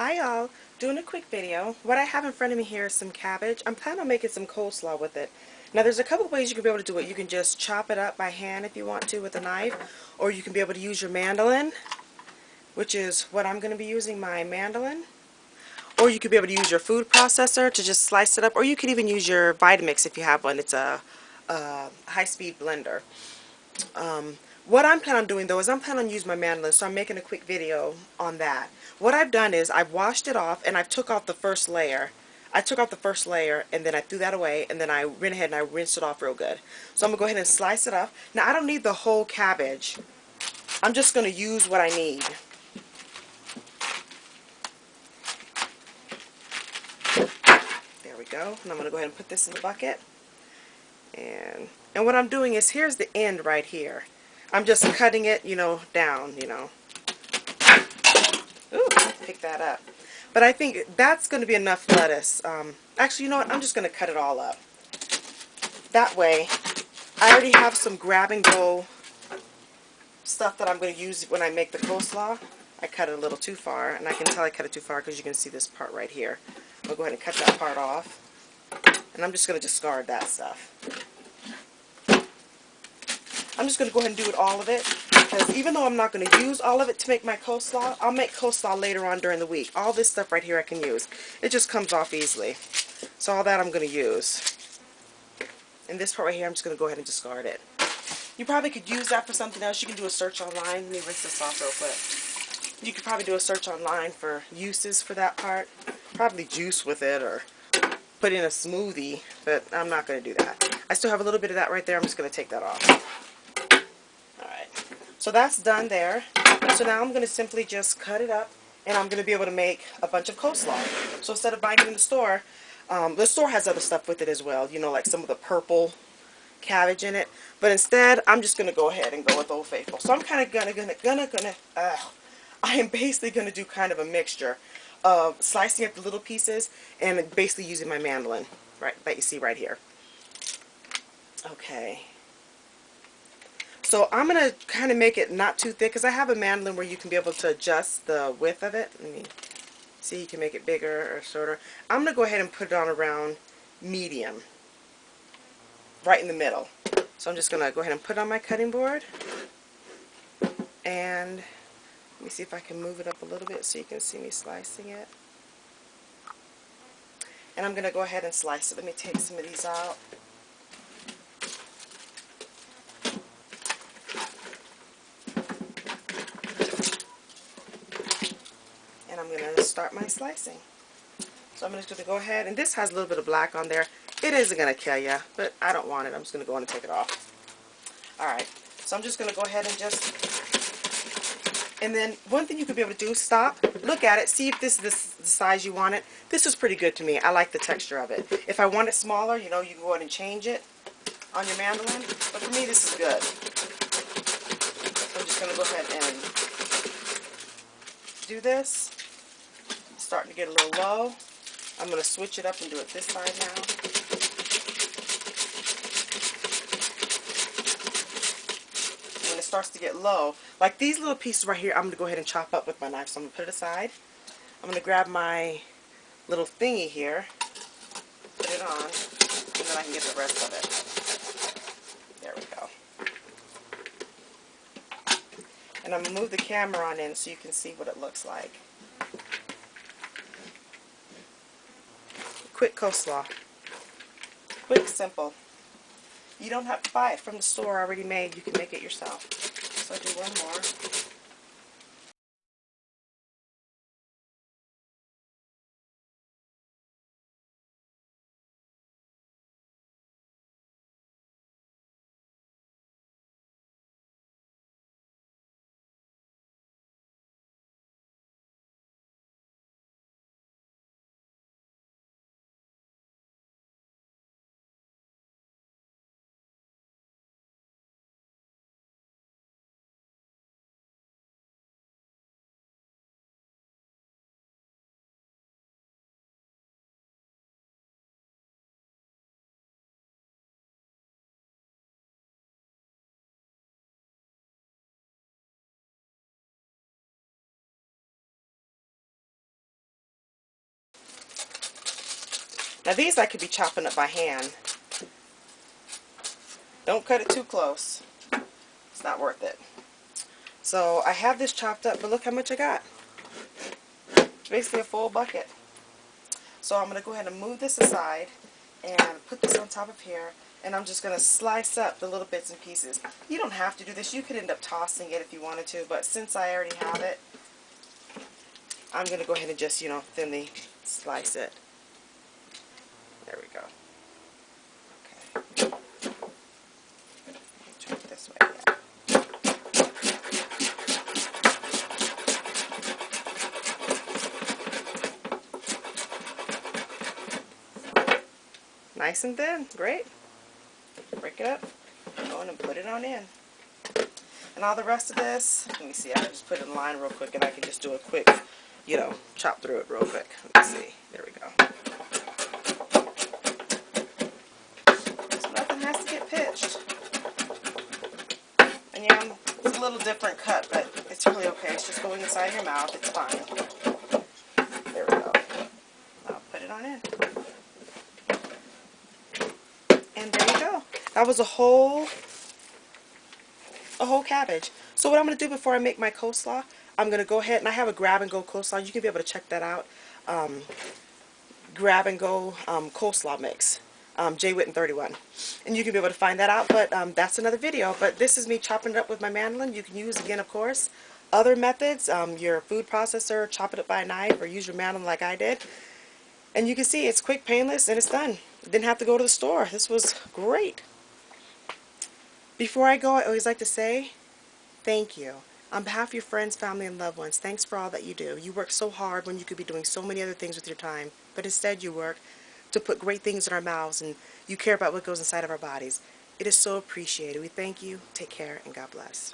Hi y'all, doing a quick video. What I have in front of me here is some cabbage. I'm planning on making some coleslaw with it. Now there's a couple ways you can be able to do it. You can just chop it up by hand if you want to with a knife, or you can be able to use your mandolin, which is what I'm going to be using, my mandolin. Or you could be able to use your food processor to just slice it up, or you could even use your Vitamix if you have one. It's a high-speed blender. What I'm planning on doing though is I'm planning on using my mandolin, so I'm making a quick video on that. What I've done is I've washed it off and I've took off the first layer. I took off the first layer and then I threw that away, and then I went ahead and I rinsed it off real good. So I'm going to go ahead and slice it up. Now I don't need the whole cabbage. I'm just going to use what I need. There we go. And I'm going to go ahead and put this in the bucket. And what I'm doing is, here's the end right here. I'm just cutting it, down, Ooh, pick that up. But I think that's going to be enough lettuce. Actually, you know what? I'm just going to cut it all up. That way, I already have some grab-and-go stuff that I'm going to use when I make the coleslaw. I cut it a little too far, and I can tell I cut it too far because you can see this part right here. I'll go ahead and cut that part off. And I'm just going to discard that stuff. I'm just going to go ahead and do all of it, because even though I'm not going to use all of it to make my coleslaw, I'll make coleslaw later on during the week. All this stuff right here I can use. It just comes off easily. So all that I'm going to use. And this part right here, I'm just going to go ahead and discard it. You probably could use that for something else. You can do a search online. Let me rinse this off real quick. You could probably do a search online for uses for that part. Probably juice with it or put in a smoothie, but I'm not going to do that. I still have a little bit of that right there. I'm just going to take that off. Alright, so that's done there. So now I'm going to simply just cut it up, and I'm going to be able to make a bunch of coleslaw. So instead of buying it in the store has other stuff with it as well, like some of the purple cabbage in it. But instead, I'm just going to go ahead and go with Old Faithful. So I'm kind of I am basically going to do kind of a mixture of slicing up the little pieces and basically using my mandolin, right, that you see right here. Okay. So I'm going to kind of make it not too thick, because I have a mandolin where you can be able to adjust the width of it. Let me see, you can make it bigger or shorter. I'm going to go ahead and put it on around medium, right in the middle. So I'm just going to go ahead and put it on my cutting board. And let me see if I can move it up a little bit so you can see me slicing it. And I'm going to go ahead and slice it. Let me take some of these out. And I'm going to start my slicing. So I'm just going to go ahead, and this has a little bit of black on there. It isn't going to kill you, but I don't want it. I'm just going to go on and take it off. Alright, so I'm just going to go ahead and and then one thing you could be able to do, stop, look at it, see if this is the size you want it. This is pretty good to me. I like the texture of it. If I want it smaller, you can go ahead and change it on your mandolin. But for me, this is good. So I'm just going to go ahead and do this. It's starting to get a little low. I'm going to switch it up and do it this side now. When it starts to get low, like these little pieces right here, I'm going to go ahead and chop up with my knife. So I'm going to put it aside. I'm going to grab my little thingy here, put it on, and then I can get the rest of it. There we go. And I'm going to move the camera on in so you can see what it looks like. Quick coleslaw. Quick, simple. You don't have to buy it from the store already made. You can make it yourself. So I'll do one more. Now these I could be chopping up by hand. Don't cut it too close. It's not worth it. So I have this chopped up, but look how much I got. It's basically a full bucket. So I'm going to go ahead and move this aside and put this on top of here. And I'm just going to slice up the little bits and pieces. You don't have to do this. You could end up tossing it if you wanted to, but since I already have it, I'm going to go ahead and just, thinly slice it. There we go. Okay. Turn it this way. Yeah. Nice and thin. Great. Break it up. Go in and put it on in. And all the rest of this, let me see, I can just put it in line real quick and I can just do a quick, chop through it real quick. Let me see. There we go. So nothing has to get pitched. And yeah, it's a little different cut, but it's really okay. It's just going inside your mouth. It's fine. There we go. I'll put it on in. And there you go. That was a whole cabbage. So what I'm going to do before I make my coleslaw, I'm going to go ahead, and I have a grab-and-go coleslaw. You can be able to check that out. Grab-and-go coleslaw mix. J. Witten 31. And you can be able to find that out, but that's another video. But this is me chopping it up with my mandolin. You can use, again, of course, other methods. Your food processor, chop it up by a knife, or use your mandolin like I did. And you can see it's quick, painless, and it's done. Didn't have to go to the store. This was great. Before I go, I always like to say thank you. On behalf of your friends, family, and loved ones, thanks for all that you do. You work so hard when you could be doing so many other things with your time, but instead you work to put great things in our mouths, and you care about what goes inside of our bodies. It is so appreciated. We thank you. Take care, and God bless.